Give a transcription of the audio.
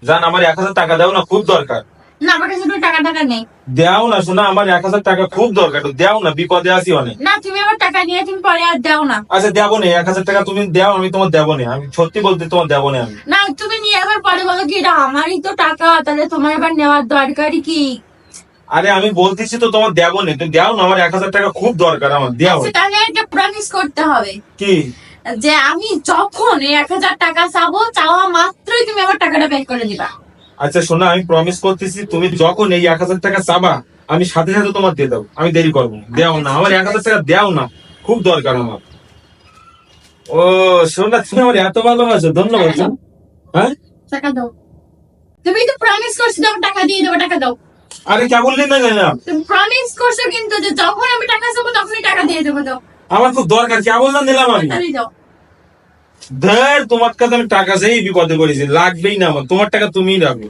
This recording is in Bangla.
জান আমার 1,000 টাকা দাও না, খুব দরকার। না, আমার কাছে কোনো টাকা নেই। দেও না শোনা, আমার 1,000 টাকা খুব দরকার, দেও না, বিপদে আছি অনেক। না, তুমি আমার টাকা নিয়ে তুমি পরে আর দাও না। আচ্ছা দেবো না, 1,000 টাকা তুমি দেও, আমি তোমার দেবো না, আমি সত্যি বলতে তোমার দেবো না আমি। না, তুমি নিয়ে আবার পরে বলো কি এটা আমারই তো টাকা, তাহলে তোমার আবার নেওয়ার দরকারই কি? আরে আমি বলতেছি তো তোমার দেবো না, তুমি দেও না, আমার 1,000 টাকা খুব দরকার, আমার দেও। আচ্ছা, তাহলে একটা প্রমিস করতে হবে কি? যে আমি যখন এই 1,000 টাকা চাবো, চাওয়া মাত্রই তুমি আমার টাকাটা বের করে দিবা। আচ্ছা শোনা, আমি প্রমিস করতেছি, তুমি যখন এই 1,000 টাকা চাবা আমি সাথে সাথে তোমার দিয়ে দেবো, আমি দেরি করবো না। দেও না, আমার 1,000 টাকা দেও না, খুব দরকার আমার। ও শোনা, তুমি আমার এত ভালোবাসো, ধন্যবাদ জান। হ্যাঁ টাকা দাও। তুমি তো প্রমিস করছো যে আমার টাকা দিয়ে দেবো, টাকা দাও। আরে কে বললি না না, তুমি প্রমিস করছো কিন্তু যে যখন আমি টাকা চাবো তখনই টাকা দিয়ে দেবো, দাও। আমার খুব দরকার, কে বললাম দিলাম আমি। তাড়াতাড়ি দাও। ধর তোমার কাছে আমি টাকা চাই, বিপদে পড়েছি, লাগবেই না আমার, তোমার টাকা তুমিই রাখো।